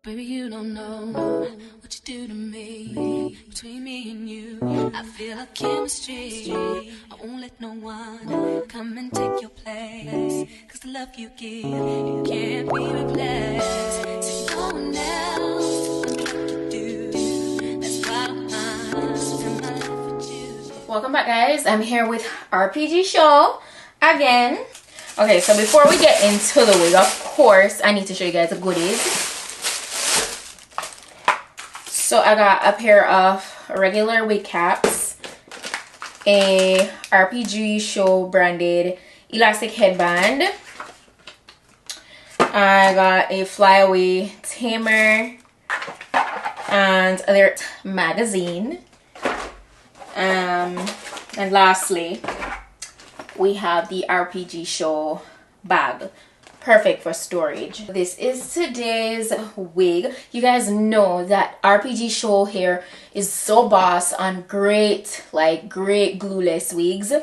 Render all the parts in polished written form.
Baby, you don't know what you do to me. Between me and you, I feel a chemistry. I won't let no one come and take your place. Cause the love you give, it can't be replaced. So no one else can do what you do. That's why I'm spend my life with you. Welcome back, guys. I'm here with RPGSHOW again. Okay, so before we get into the wig, of course, I need to show you guys the goodies. So I got a pair of regular wig caps, a RPGSHOW branded elastic headband. I got a flyaway tamer and their magazine. And lastly, we have the RPGSHOW bag. Perfect for storage. This is today's wig. You guys know that RPGSHOW hair is so boss on great glueless wigs.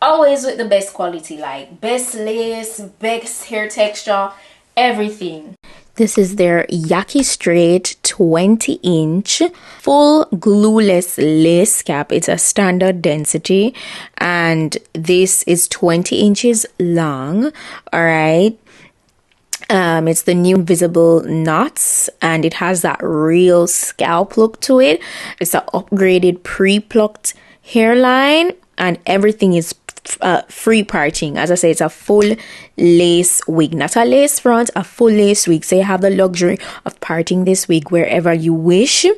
Always with the best quality, like best lace, best hair texture, everything. This is their Yaki Straight 20-inch full glueless lace cap. It's a standard density and this is 20 inches long. All right. It's the new visible knots and it has that real scalp look to it. It's an upgraded pre-plucked hairline and everything is free parting. As I say, it's a full lace wig, not a lace front, a full lace wig. So you have the luxury of parting this wig wherever you wish. You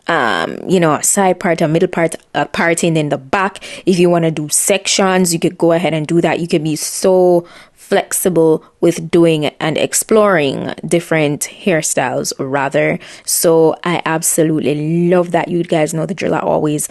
know, a side part, a middle part, a parting in the back. If you want to do sections, you could go ahead and do that. You can be so flexible with doing and exploring different hairstyles rather. So I absolutely love that. You guys know the drill. I always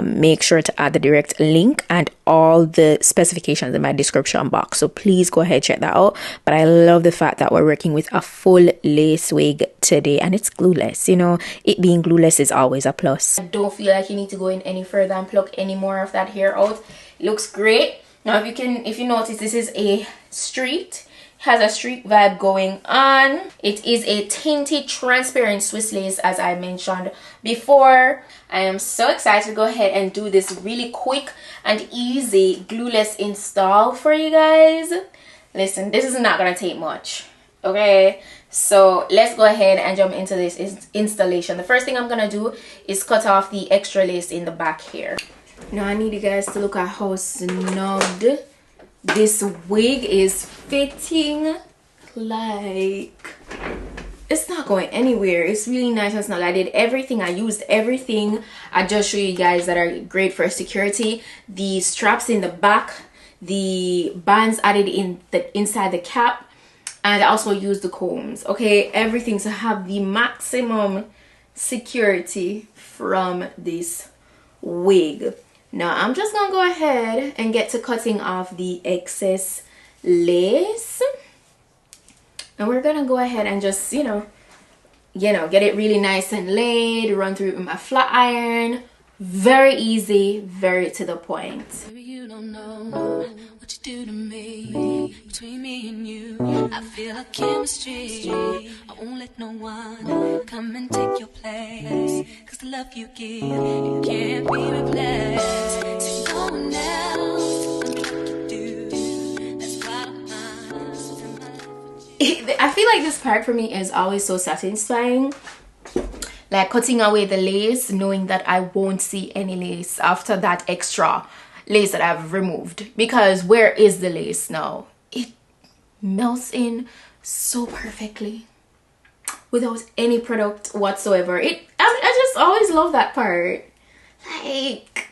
make sure to add the direct link and all the specifications in my description box, so please go ahead, check that out. But I love the fact that we're working with a full lace wig today and it's glueless. You know, it being glueless is always a plus. I don't feel like you need to go in any further and pluck any more of that hair out. It looks great. Now if you notice, this is a street, has a street vibe going on. It is a tinted transparent Swiss lace, as I mentioned before. I am so excited to go ahead and do this really quick and easy glueless install for you guys. Listen, this is not gonna take much, okay? So let's go ahead and jump into this installation. The first thing I'm gonna do is cut off the extra lace in the back here. Now I need you guys to look at how snug this wig is fitting. Like, it's not going anywhere. It's really nice and snug. I did everything. I used everything. I just show you guys that are great for security. The straps in the back, the bands added in the inside the cap, and I also used the combs. Okay, everything to have the maximum security from this wig. Now I'm just gonna go ahead and get to cutting off the excess lace, and we're gonna go ahead and just you know get it really nice and laid, run through it with my flat iron. Very easy, very to the point. Baby, you don't know what you do to me. Between me and you, I feel a chemistry. I won't let no one come and take your place. Cause the love you give, it can't be replaced. So no one else can do what you do. That's why I'm spend my life with you. I feel like this part for me is always so satisfying. Like cutting away the lace, knowing that I won't see any lace after that extra lace that I've removed. Because where is the lace now? It melts in so perfectly without any product whatsoever. I just always love that part. Like,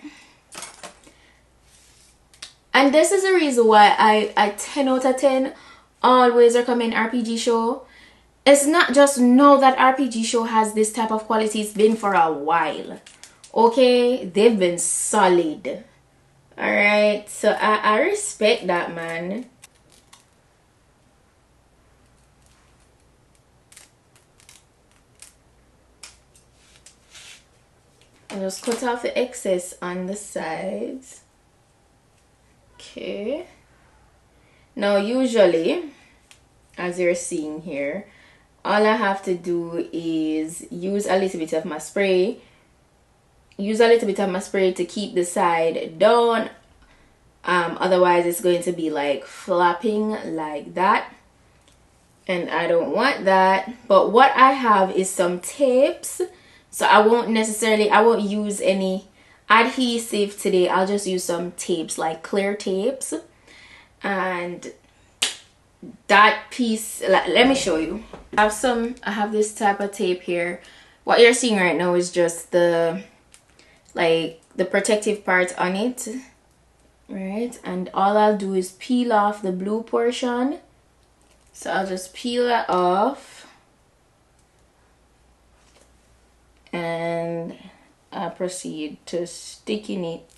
and this is the reason why I 10 out of 10 always recommend RPGSHOW. It's not just know that RPGSHOW has this type of quality. It's been for a while. Okay, they've been solid. All right, so I respect that, man. And just cut off the excess on the sides. Okay. Now usually, as you're seeing here, all I have to do is use a little bit of my spray. Use a little bit of my spray to keep the side down. Otherwise it's going to be like flapping like that, and I don't want that. But what I have is some tapes, so I won't use any adhesive today. I'll just use some tapes, like clear tapes. And that piece, let me show you. I have this type of tape here. What you're seeing right now is just the protective part on it, right? And all I'll do is peel off the blue portion. So I'll just peel it off, and I'll proceed to sticking it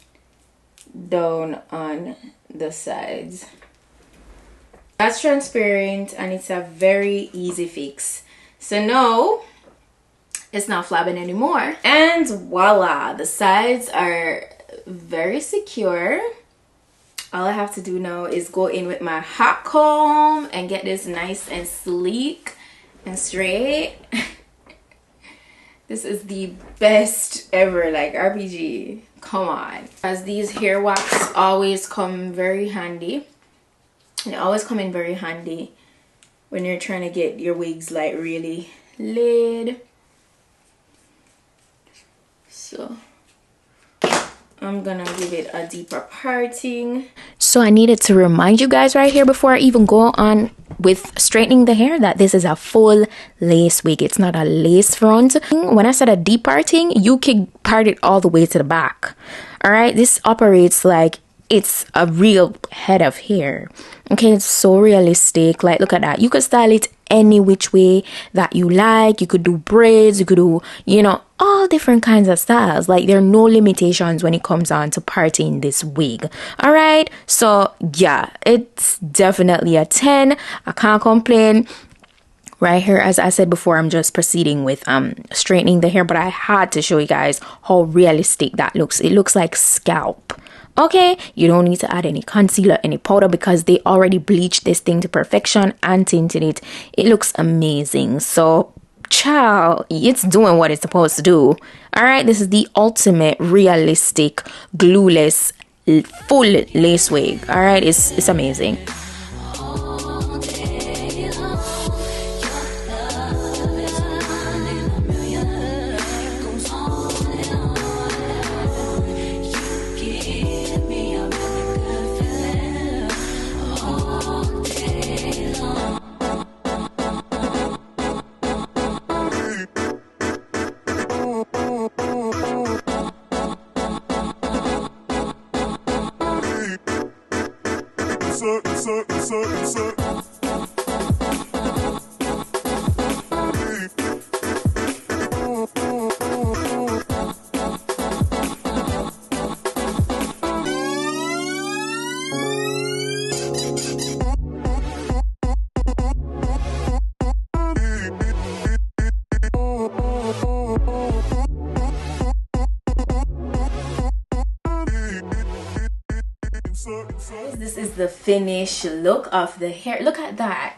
down on the sides. That's transparent, and it's a very easy fix. So now it's not flabbing anymore, and voila, the sides are very secure. All I have to do now is go in with my hot comb and get this nice and sleek and straight. This is the best ever, like RPG, come on. As these hair wax always come very handy. They always come in very handy when you're trying to get your wigs like really laid. So I'm gonna give it a deeper parting. So I needed to remind you guys right here before I even go on with straightening the hair that this is a full lace wig. It's not a lace front. When I said a deep parting, you can part it all the way to the back. All right, this operates like it's a real head of hair. Okay, it's so realistic. Like, look at that. You could style it any which way that you like. You could do braids, you could do, you know, all different kinds of styles. Like, there are no limitations when it comes on to parting this wig. All right, so yeah, it's definitely a 10. I can't complain. Right here, as I said before, I'm just proceeding with straightening the hair, but I had to show you guys how realistic that looks. It looks like scalp. Okay, you don't need to add any concealer, any powder, because they already bleached this thing to perfection and tinted it. It looks amazing. So child, it's doing what it's supposed to do. All right, this is the ultimate realistic glueless full lace wig. All right, it's amazing. This is the finished look of the hair. Look at that.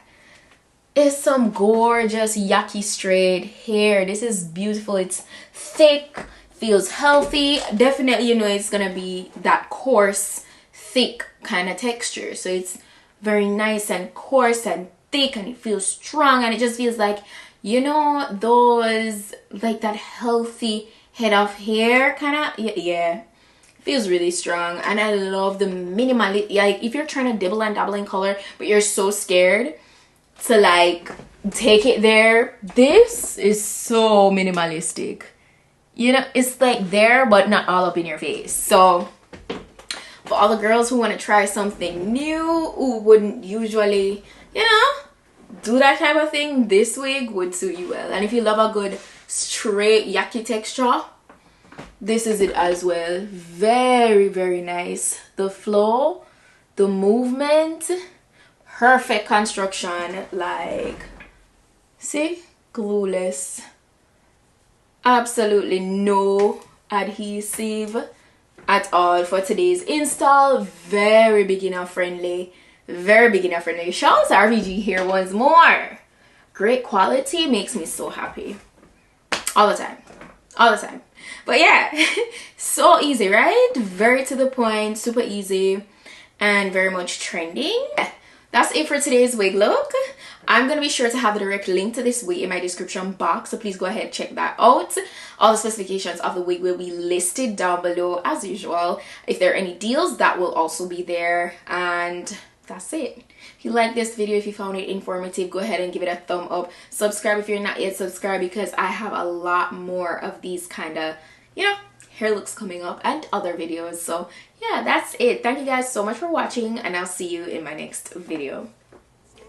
It's some gorgeous yaki straight hair. This is beautiful. It's thick, feels healthy. Definitely, you know, it's gonna be that coarse, thick kind of texture. So it's very nice and coarse and thick, and it feels strong, and it just feels like, you know, those, like that healthy head of hair kind of, yeah. Feels really strong. And I love the minimality. Like, if you're trying to dibble and dabble in color but you're so scared to like take it there, this is so minimalistic. You know, it's like there but not all up in your face. So for all the girls who want to try something new, who wouldn't usually, you know, do that type of thing, this wig would suit you well. And if you love a good straight yaki texture, this is it as well. Very, very nice. The flow, the movement, perfect construction. Like, see, glueless, absolutely no adhesive at all for today's install. Very beginner friendly, very beginner friendly. Shout out to RPG here once more. great quality makes me so happy. All the time. All the time. But yeah, so easy, right? Very to the point, super easy, and very much trending. That's it for today's wig look. I'm going to be sure to have the direct link to this wig in my description box, so please go ahead and check that out. All the specifications of the wig will be listed down below as usual. If there are any deals, that will also be there. And that's it. If you like this video, if you found it informative, go ahead and give it a thumb up. Subscribe if you're not yet subscribed, because I have a lot more of these kind of, you know, hair looks coming up and other videos. So yeah, that's it. Thank you guys so much for watching, and I'll see you in my next video.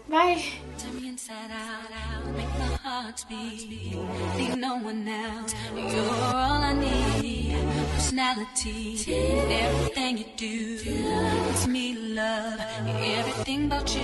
Bye. Turn me inside out, make my heart beat. Leave no one else. You're all I need. Personality, everything you do. It's me, love, everything about you.